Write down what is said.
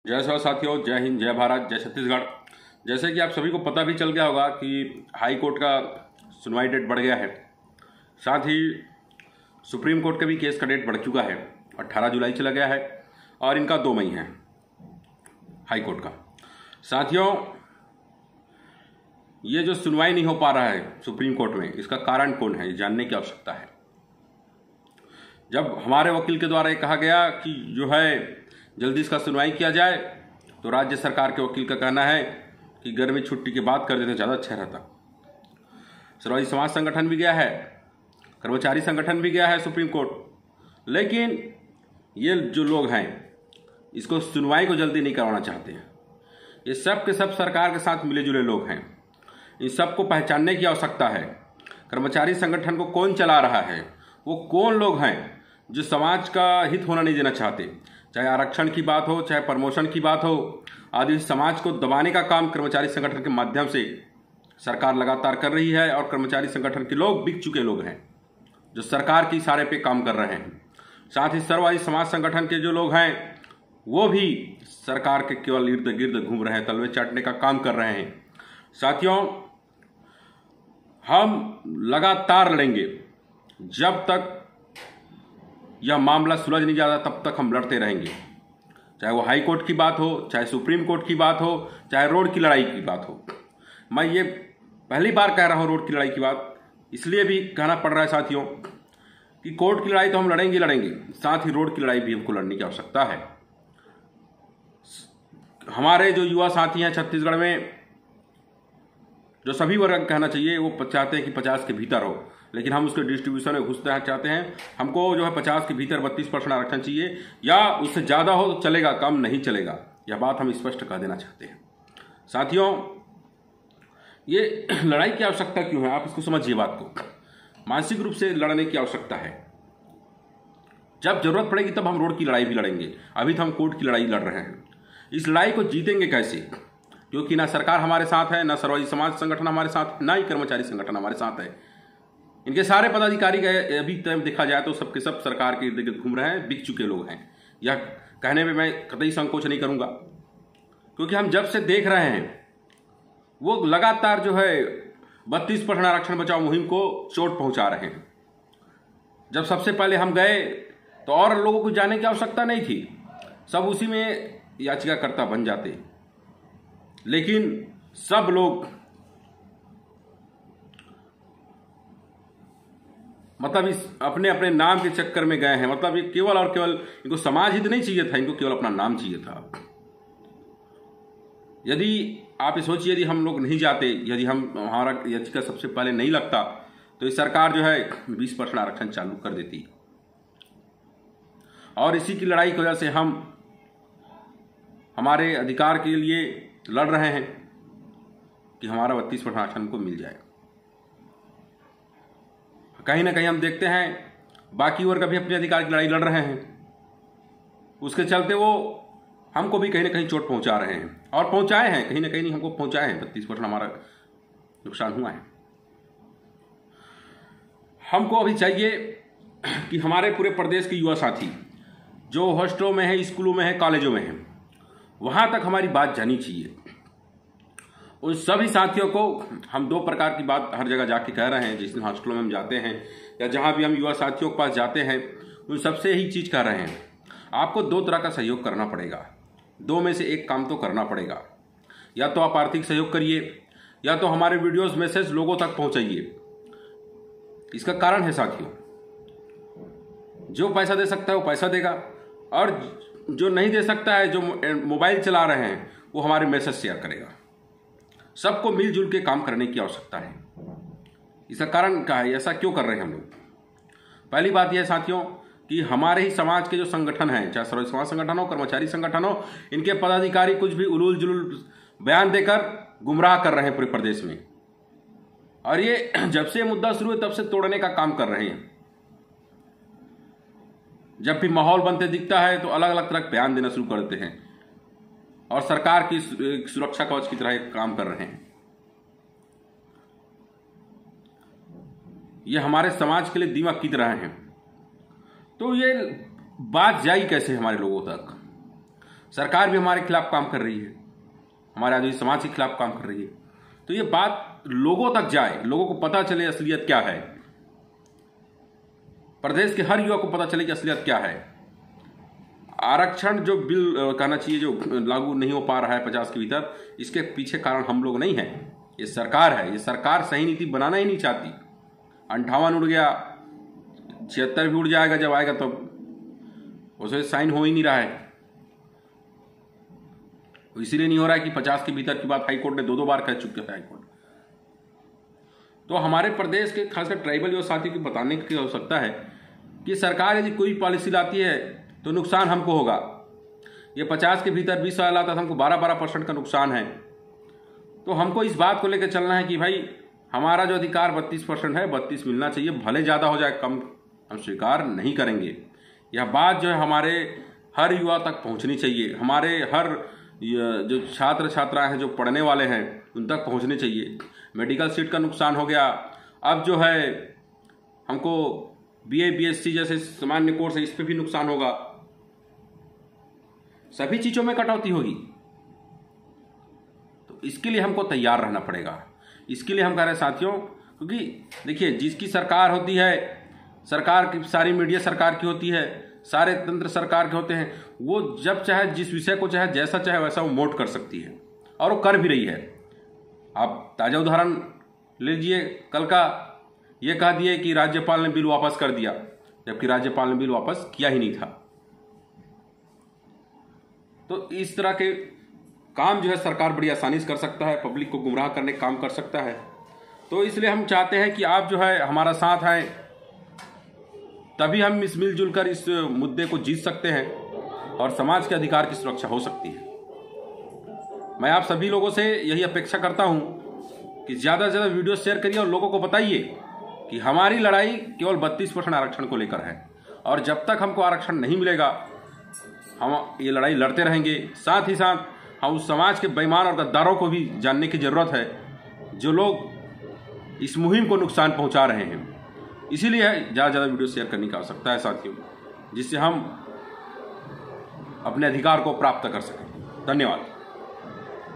जय सौ साथियों, जय हिंद, जय भारत, जय छत्तीसगढ़। जैसे कि आप सभी को पता भी चल गया होगा कि हाई कोर्ट का सुनवाई डेट बढ़ गया है। साथ ही सुप्रीम कोर्ट का भी केस का डेट बढ़ चुका है। 18 जुलाई चला गया है और इनका 2 मई है हाई कोर्ट का। साथियों, ये जो सुनवाई नहीं हो पा रहा है सुप्रीम कोर्ट में, इसका कारण कौन है, ये जानने की आवश्यकता है। जब हमारे वकील के द्वारा ये कहा गया कि जो है जल्दी इसका सुनवाई किया जाए, तो राज्य सरकार के वकील का कहना है कि गर्मी छुट्टी की बात कर देते ज़्यादा अच्छा रहता। सर्वोच्च समाज संगठन भी गया है, कर्मचारी संगठन भी गया है सुप्रीम कोर्ट, लेकिन ये जो लोग हैं इसको सुनवाई को जल्दी नहीं करवाना चाहते हैं। ये सब के सब सरकार के साथ मिले जुले लोग हैं। इन सबको पहचानने की आवश्यकता है। कर्मचारी संगठन को कौन चला रहा है, वो कौन लोग हैं जो समाज का हित होना नहीं देना चाहते। चाहे आरक्षण की बात हो, चाहे प्रमोशन की बात हो, आदि समाज को दबाने का काम कर्मचारी संगठन के माध्यम से सरकार लगातार कर रही है। और कर्मचारी संगठन के लोग बिक चुके लोग हैं जो सरकार के इशारे पे काम कर रहे हैं। साथ ही सर्ववादी समाज संगठन के जो लोग हैं वो भी सरकार के केवल इर्द गिर्द घूम रहे हैं, तलवे चाटने का काम कर रहे हैं। साथियों, हम लगातार लड़ेंगे जब तक यह मामला सुलझ नहीं जाता, तब तक हम लड़ते रहेंगे। चाहे वो हाई कोर्ट की बात हो, चाहे सुप्रीम कोर्ट की बात हो, चाहे रोड की लड़ाई की बात हो। मैं ये पहली बार कह रहा हूँ रोड की लड़ाई की बात, इसलिए भी कहना पड़ रहा है साथियों कि कोर्ट की लड़ाई तो हम लड़ेंगे लड़ेंगे, साथ ही रोड की लड़ाई भी हमको लड़ने की आवश्यकता है। हमारे जो युवा साथी हैं छत्तीसगढ़ में, जो सभी वर्ग कहना चाहिए, वो चाहते हैं कि 50 के भीतर हो, लेकिन हम उसके डिस्ट्रीब्यूशन में घुसना चाहते हैं। हमको जो है 50 के भीतर 32% आरक्षण चाहिए, या उससे ज़्यादा हो तो चलेगा, कम नहीं चलेगा। यह बात हम स्पष्ट कर देना चाहते हैं। साथियों, ये लड़ाई की आवश्यकता क्यों है, आप इसको समझिए बात को। मानसिक रूप से लड़ने की आवश्यकता है। जब जरूरत पड़ेगी तब हम रोड की लड़ाई भी लड़ेंगे। अभी तो हम कोर्ट की लड़ाई लड़ रहे हैं। इस लड़ाई को जीतेंगे कैसे, क्योंकि ना सरकार हमारे साथ है, ना सर्वोच्च समाज संगठन हमारे साथ, ना ही कर्मचारी संगठन हमारे साथ है। इनके सारे पदाधिकारी अभी तक देखा जाए तो सबके सब सरकार के इर्द गिर्द घूम रहे हैं, बिक चुके लोग हैं। यह कहने में मैं कतई संकोच नहीं करूंगा, क्योंकि हम जब से देख रहे हैं वो लगातार जो है 32% आरक्षण बचाओ मुहिम को चोट पहुंचा रहे हैं। जब सबसे पहले हम गए तो और लोगों को जाने की आवश्यकता नहीं थी, सब उसी में याचिकाकर्ता बन जाते, लेकिन सब लोग मतलब इस अपने अपने नाम के चक्कर में गए हैं। मतलब ये केवल और केवल इनको समाज हित नहीं चाहिए था, इनको केवल अपना नाम चाहिए था। यदि आप ये सोचिए, यदि हम लोग नहीं जाते, यदि हमारा याचिका सबसे पहले नहीं लगता, तो ये सरकार जो है 20% आरक्षण चालू कर देती। और इसी की लड़ाई की वजह से हम हमारे अधिकार के लिए लड़ रहे हैं कि हमारा 32% आरक्षण को मिल जाए। कहीं ना कहीं हम देखते हैं बाकी वर्ग भी अपने अधिकार की लड़ाई लड़ रहे हैं, उसके चलते वो हमको भी कहीं ना कहीं चोट पहुंचा रहे हैं, और पहुंचाए हैं, कहीं ना कहीं नहीं हमको पहुंचाए हैं। 32% हमारा नुकसान हुआ है। हमको अभी चाहिए कि हमारे पूरे प्रदेश के युवा साथी जो हॉस्टलों में है, स्कूलों में है, कॉलेजों में है, वहां तक हमारी बात जानी चाहिए। उन सभी साथियों को हम 2 प्रकार की बात हर जगह जाके कह रहे हैं। जिस दिन हॉस्टलों में हम जाते हैं या जहां भी हम युवा साथियों के पास जाते हैं, उन सबसे ही चीज कह रहे हैं, आपको 2 तरह का सहयोग करना पड़ेगा। 2 में से एक काम तो करना पड़ेगा। या तो आप आर्थिक सहयोग करिए, या तो हमारे वीडियोस मैसेज लोगों तक पहुंचाइए। इसका कारण है साथियों, जो पैसा दे सकता है वो पैसा देगा, और जो नहीं दे सकता है, जो मोबाइल चला रहे हैं, वो हमारे मैसेज शेयर करेगा। सबको मिलजुल के काम करने की आवश्यकता है। इसका कारण क्या है, ऐसा क्यों कर रहे हैं हम लोग? पहली बात यह है साथियों कि हमारे ही समाज के जो संगठन हैं, चाहे सर्वोच्च समाज संगठन हो, कर्मचारी संगठन हो, इनके पदाधिकारी कुछ भी उलूल जुलूल बयान देकर गुमराह कर रहे हैं पूरे प्रदेश में। और ये जब से मुद्दा शुरू है तब से तोड़ने का काम कर रहे हैं। जब भी माहौल बनते दिखता है तो अलग अलग तरह के बयान देना शुरू कर देते हैं, और सरकार की सुरक्षा कवच की तरह काम कर रहे हैं। ये हमारे समाज के लिए दीमक की तरह हैं। तो ये बात जाई कैसे हमारे लोगों तक? सरकार भी हमारे खिलाफ काम कर रही है, हमारे आदिवासी समाज के खिलाफ काम कर रही है। तो ये बात लोगों तक जाए, लोगों को पता चले असलियत क्या है, प्रदेश के हर युवा को पता चले कि असलियत क्या है। आरक्षण जो बिल कहना चाहिए जो लागू नहीं हो पा रहा है 50 के भीतर, इसके पीछे कारण हम लोग नहीं हैं, ये सरकार है। ये सरकार सही नीति बनाना ही नहीं चाहती। 58 उड़ गया, 76 भी उड़ जाएगा जब आएगा, तो उसे साइन हो ही नहीं रहा है। इसीलिए नहीं हो रहा है कि 50 के भीतर की बात हाईकोर्ट ने 2-2 बार कह चुके हैं हाईकोर्ट। तो हमारे प्रदेश के खासकर ट्राइबल युवा साथियों को बताने की आवश्यकता है कि सरकार यदि कोई पॉलिसी लाती है तो नुकसान हमको होगा। ये 50 के भीतर 20 साल आता था, हमको 12% का नुकसान है। तो हमको इस बात को लेकर चलना है कि भाई हमारा जो अधिकार 32% है, 32 मिलना चाहिए, भले ज़्यादा हो जाए कम हम स्वीकार नहीं करेंगे। यह बात जो है हमारे हर युवा तक पहुंचनी चाहिए, हमारे हर जो छात्र छात्राएं हैं जो पढ़ने वाले हैं उन तक पहुंचनी चाहिए। मेडिकल सीट का नुकसान हो गया, अब जो है हमको BA BSc जैसे सामान्य कोर्स है इस पर भी नुकसान होगा, सभी चीज़ों में कटौती होगी। तो इसके लिए हमको तैयार रहना पड़ेगा। इसके लिए हम कह रहे हैं साथियों, क्योंकि देखिए जिसकी सरकार होती है, सरकार की सारी मीडिया सरकार की होती है, सारे तंत्र सरकार के होते हैं, वो जब चाहे जिस विषय को चाहे जैसा चाहे वैसा वो मोट कर सकती है, और वो कर भी रही है। आप ताज़ा उदाहरण ले लीजिए, कल का ये कह दिए कि राज्यपाल ने बिल वापस कर दिया, जबकि राज्यपाल ने बिल वापस किया ही नहीं था। तो इस तरह के काम जो है सरकार बड़ी आसानी से कर सकता है, पब्लिक को गुमराह करने का काम कर सकता है। तो इसलिए हम चाहते हैं कि आप जो है हमारा साथ आए, तभी हम इस मिलजुल कर इस मुद्दे को जीत सकते हैं और समाज के अधिकार की सुरक्षा हो सकती है। मैं आप सभी लोगों से यही अपेक्षा करता हूं कि ज़्यादा से ज़्यादा वीडियो शेयर करिए और लोगों को बताइए कि हमारी लड़ाई केवल 32% आरक्षण को लेकर है, और जब तक हमको आरक्षण नहीं मिलेगा हम ये लड़ाई लड़ते रहेंगे। साथ ही साथ हम उस समाज के बेईमान और गद्दारों को भी जानने की ज़रूरत है जो लोग इस मुहिम को नुकसान पहुंचा रहे हैं। इसीलिए ज़्यादा से ज़्यादा वीडियो शेयर करने की आवश्यकता है साथियों, जिससे हम अपने अधिकार को प्राप्त कर सकें। धन्यवाद।